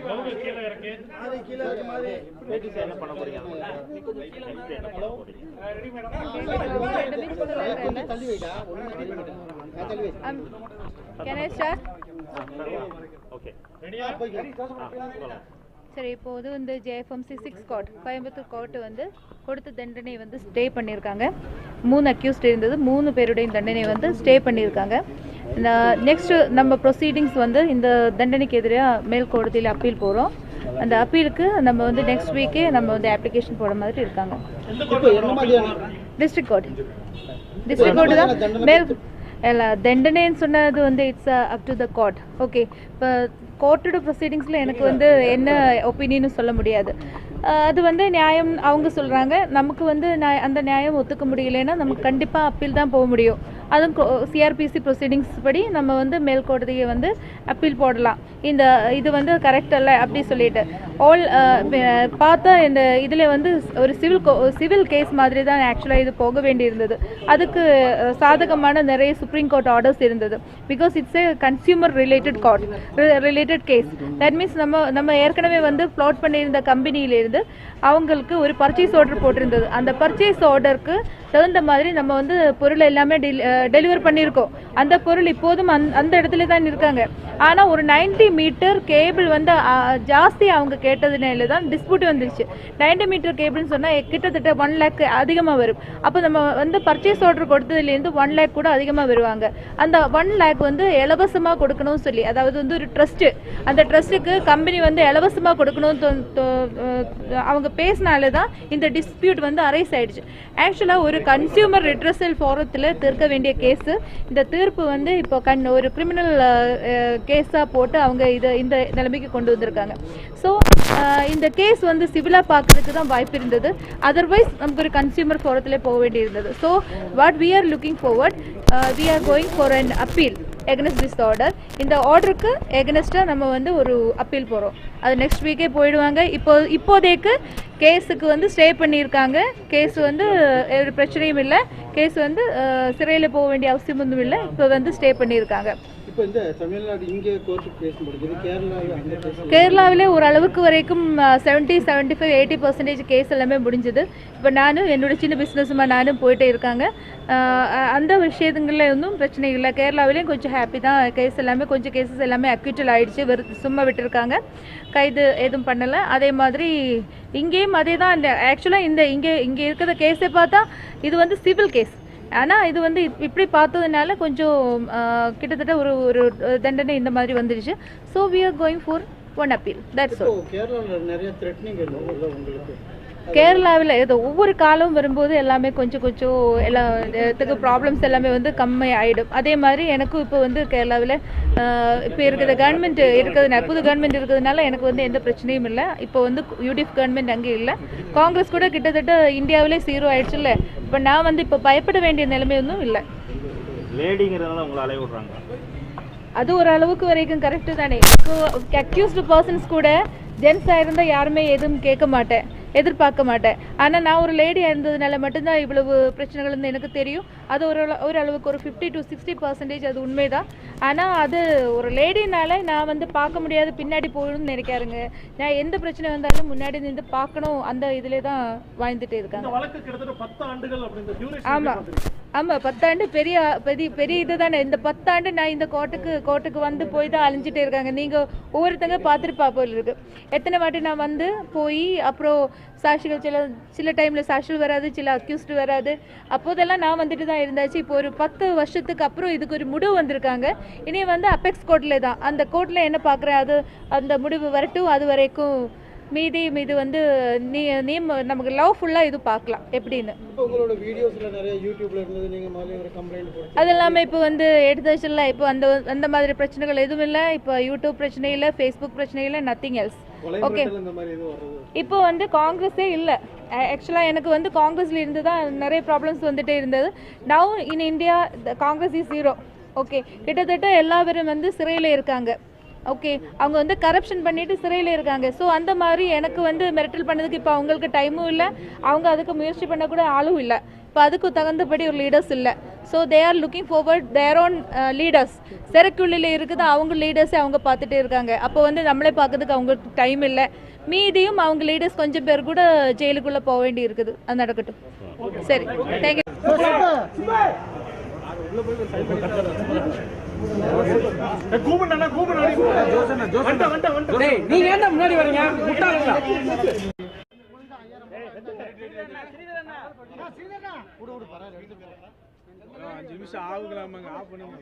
Can I start? Okay. சரி, இப்போது வந்து JFMC 6 கோர்ட் கோயம்புத்தூர் கோர்ட்டு வந்து கொடுத்த தண்டனை வந்து ஸ்டே பண்ணியிருக்காங்க. 3 அக்யூஸ்ட் இருந்தது, 3 பேருடைய தண்டனை வந்து ஸ்டே பண்ணியிருக்காங்க. நெக்ஸ்ட் நம்ம ப்ரொசீடிங்ஸ் வந்து இந்த தண்டனைக்கு எதிராக மேல் கோடதியில் அப்பீல் போகிறோம். அந்த அப்பீலுக்கு நம்ம வந்து நெக்ஸ்ட் வீக்கே நம்ம வந்து அப்ளிகேஷன் போட மாதிரி இருக்காங்க. டிஸ்ட்ரிக்ட் கோர்ட்டு தான் மேல் தண்டனைன்னு சொன்னது வந்து it's up to the court. Okay, இப்போ கோர்ட்டோட ப்ரொசீடிங்ஸில் எனக்கு வந்து என்ன ஒப்பீனியனும் சொல்ல முடியாது. அது வந்து நியாயம் அவங்க சொல்கிறாங்க. நமக்கு வந்து அந்த நியாயம் ஒத்துக்க முடியலைன்னா நமக்கு கண்டிப்பாக அப்பீல் தான் போக முடியும். அதுவும் CRPC ப்ரொசீடிங்ஸ் படி நம்ம வந்து மேல்கோடதியை வந்து அப்பீல் போடலாம். இது வந்து கரெக்ட் அல்ல அப்படி சொல்லிட்டு பார்த்தா இந்த இதில் வந்து ஒரு சிவில் கேஸ் மாதிரி தான் ஆக்சுவலாக இது போக வேண்டியிருந்தது. அதுக்கு சாதகமான நிறைய சுப்ரீம் கோர்ட் ஆர்டர்ஸ் இருந்தது. Because it's a consumer related case. That means நம்ம ஏற்கனவே வந்து ப்ளாட் பண்ணியிருந்த கம்பெனியிலிருந்து அவங்களுக்கு ஒரு பர்ச்சேஸ் ஆர்டர் போட்டிருந்தது. அந்த பர்ச்சேஸ் ஆர்டருக்கு தகுந்த மாதிரி நம்ம வந்து பொருள் எல்லாமே டெலிவர் பண்ணியிருக்கோம். அந்த பொருள் இப்போதும் அந்த இடத்துல தான் இருக்காங்க. ஆனால் ஒரு 90 மீட்டர் கேபிள் வந்து ஜாஸ்தி அவங்க கேட்டதுனால தான் டிஸ்பியூட் வந்துருச்சு. 90 மீட்டர் கேபிள்னு சொன்னால் கிட்டத்தட்ட 1 lakh அதிகமாக வரும். அப்போ நம்ம வந்து பர்ச்சேஸ் ஆர்டர் கொடுத்ததுலேருந்து 1 lakh கூட அதிகமாக வருவாங்க. அந்த 1 lakh வந்து இலவசமாக கொடுக்கணும்னு சொல்லி, அதாவது வந்து ஒரு ட்ரஸ்ட்டு, அந்த ட்ரஸ்ட்டுக்கு கம்பெனி வந்து இலவசமாக கொடுக்கணும்னு அவங்க பேசினாலே தான் இந்த டிஸ்பியூட் வந்து அரைஸ் ஆயிடுச்சு. ஆக்சுவலாக ஒரு கன்சியூமர் ரிட்ரஸல் ஃபோரத்தில் தீர்க்க வேண்டிய கேஸு இந்த தீர்ப்பு வந்து இப்போ ஒரு கிரிமினல் கேஸாக போட்டு அவங்க இந்த நிலைமைக்கு கொண்டு வந்திருக்காங்க. ஸோ இந்த கேஸ் வந்து சிவிலாக பார்க்கறதுக்கு தான் வாய்ப்பு இருந்தது. அதர்வைஸ் நமக்கு ஒரு கன்சியூமர் ஃபோரத்தில் போக வேண்டியிருந்தது. So what we are looking forward, we are going for an appeal against this order. இந்த ஆர்டருக்கு எகனஸ்டாக நம்ம வந்து ஒரு அப்பீல் போகிறோம். அது நெக்ஸ்ட் வீக்கே போயிடுவாங்க. இப்போதைக்கு கேஸுக்கு வந்து ஸ்டே பண்ணியிருக்காங்க. கேஸ் வந்து ஒரு பிரச்சனையும் இல்லை. கேஸ் வந்து சிறையில் போக வேண்டிய அவசியம் ஒன்றும் இல்லை. இப்போ வந்து ஸ்டே பண்ணியிருக்காங்க. இப்போ இந்த தமிழ்நாடு இங்கே கோர்ட்டு கேஸ் முடிஞ்சது. கேரளாவிலே ஓரளவுக்கு வரைக்கும் 70-75-80% கேஸ் எல்லாமே முடிஞ்சது. இப்போ நானும் என்னோட சின்ன பிஸ்னஸுமா நானும் போயிட்டே இருக்காங்க. அந்த விஷயங்களில் ஒன்றும் பிரச்சனை இல்லை. கேரளாவிலேயும் கொஞ்சம் ஹாப்பி தான். கேஸ் எல்லாமே கொஞ்சம் கேசஸ் எல்லாமே அக்யூட்டல் ஆகிடுச்சு. சும்மா விட்டுருக்காங்க, கைது எதுவும் பண்ணலை. அதே மாதிரி இங்கேயும் அதே தான். ஆக்சுவலாக இங்கே இருக்கிற கேஸை பார்த்தா இது வந்து சிவில் கேஸ். ஆனால் இது வந்து இப்படி பார்த்ததுனால கொஞ்சம் கிட்டத்தட்ட ஒரு தண்டனை இந்த மாதிரி வந்துடுச்சு. So we are going for one appeal. That's all. கேரளாவில் நிறைய த்ரெட்னிங் உங்களுக்கு கேரளாவில் ஏதோ ஒவ்வொரு காலம் வரும்போது எல்லாமே கொஞ்சம் எல்லாத்துக்கு ப்ராப்ளம்ஸ் எல்லாமே வந்து கம்மி ஆகிடும். அதே மாதிரி எனக்கும் இப்போ வந்து கேரளாவில் இப்போ இருக்கிற கவர்மெண்ட் இருக்கிறதுனால, புது கவர்மெண்ட் இருக்கிறதுனால எனக்கு வந்து எந்த பிரச்சனையும் இல்லை. இப்போ வந்து UDF கவர்மெண்ட் அங்கே இல்லை. காங்கிரஸ் கூட கிட்டத்தட்ட இந்தியாவிலே 0 ஆயிடுச்சு இல்லை. இப்போ நான் வந்து இப்போ பயப்பட வேண்டிய நிலைமை ஒன்றும் இல்லை. லேடிங்கிறதுனால உங்களை அலைய விடுறாங்க. அது ஒரு அளவுக்கு வரைக்கும் கரெக்டு தானே. இப்போ அக்யூஸ்டு பர்சன்ஸ் கூட ஜென்ஸாக இருந்தால் யாருமே எதுவும் கேட்க மாட்டேன், எதிர்பார்க்க மாட்டேன். ஆனால் நான் ஒரு லேடியாக இருந்ததுனால மட்டும்தான் இவ்வளவு பிரச்சனைகள் வந்து எனக்கு தெரியும். அது ஒரு அளவுக்கு ஒரு 50-60% அது உண்மைதான். ஆனால் அது ஒரு லேடினால நான் வந்து பார்க்க முடியாது, பின்னாடி போகணும்னு நினைக்காருங்க. நான் எந்த பிரச்சனை வந்தாலும் முன்னாடி நின்று பார்க்கணும், அந்த இதிலே தான் வாழ்ந்துட்டு இருக்காங்க. ஆமாம் ஆமாம், 10 ஆண்டு பெரிய இது தானே. இந்த 10 ஆண்டு நான் இந்த கோர்ட்டுக்கு வந்து போய் தான் அழிஞ்சிட்டே இருக்காங்க. நீங்கள் ஒவ்வொருத்தங்க பார்த்துருப்பா போல் இருக்கு. எத்தனை வாட்டி நான் வந்து போய் அப்புறம் சாட்சிகள் சில டைமில் சாட்சிகள் வராது, சில அக்யூஸ்டு வராது. அப்போதெல்லாம் நான் வந்துட்டு தான் இருந்தாச்சு. இப்போ ஒரு 10 வருஷத்துக்கு அப்புறம் இதுக்கு ஒரு முடிவு வந்திருக்காங்க. இனி வந்து அபெக்ஸ் கோர்ட்டில் தான், அந்த கோர்ட்டில் என்ன பார்க்குறேன் அந்த முடிவு வரட்டும். அது வரைக்கும் மீது வந்து நீ நமக்கு லவ்ஃபுல்லாக இது பார்க்கலாம் எப்படின்னு. உங்களோட வீடியோஸ்ல நிறைய யூடியூப்ல இருந்தது, நீங்க மாதிரி ஒரு கம்ப்ளைண்ட் போட்டு அதெல்லாமே இப்போ வந்து எடுத்தாச்சு இல்லை. இப்போ அந்த மாதிரி பிரச்சனைகள் எதுவும் இல்லை. இப்போ யூடியூப் பிரச்சனை இல்லை, ஃபேஸ்புக் பிரச்சனை இல்லை, நத்திங் எல்ஸ். ஓகே, இப்போ வந்து காங்கிரஸே இல்லை. ஆக்சுவலாக எனக்கு வந்து காங்கிரஸில் இருந்து தான் நிறைய ப்ராப்ளம்ஸ் வந்துட்டே இருந்தது. Now in India Congress is 0. Okay, கிட்டத்தட்ட எல்லாரும் வந்து சிறையில் இருக்காங்க. ஓகே, அவங்க வந்து கரப்ஷன் பண்ணிட்டு சிறையில் இருக்காங்க. ஸோ அந்த மாதிரி எனக்கு வந்து மிரட்டல் பண்ணதுக்கு இப்போ அவங்களுக்கு டைமும் இல்லை, அவங்க அதுக்கு முயற்சி பண்ணக்கூட ஆளும் இல்லை. இப்போ அதுக்கு தகுந்தபடி ஒரு லீடர்ஸ் இல்லை. So they are looking forward their own leaders. சிறைக்குள்ளில் இருக்குது அவங்க லீடர்ஸே அவங்க பார்த்துட்டே இருக்காங்க. அப்போ வந்து நம்மளே பார்க்கறதுக்கு அவங்களுக்கு டைம் இல்லை. மீதியும் அவங்க லீடர்ஸ் கொஞ்சம் பேர் கூட ஜெயிலுக்குள்ளே போக வேண்டி இருக்குது. அது நடக்கட்டும். சரி, தேங்க்யூ. நீங்க என்ன முன்னாடி வரீங்க? முட்டாளா? அஞ்சு நிமிஷம் ஆகுங்களாமாங்க, ஆஃப் பண்ணுங்க.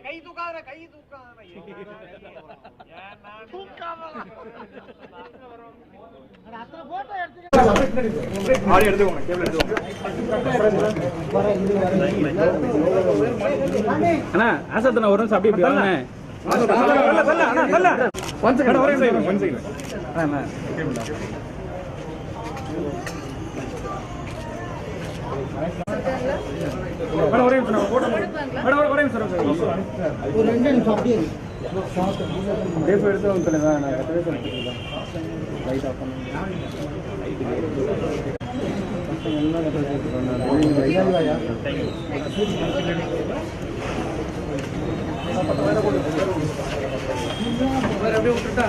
கை தூக்காத, கை தூக்காத. அண்ணா ஆசத்தன ஒரு நிமிஷம் அப்படியே வாங்க. ஒரு 2 நிமிஷம் அப்படியே அப்படியே விட்டுட்டா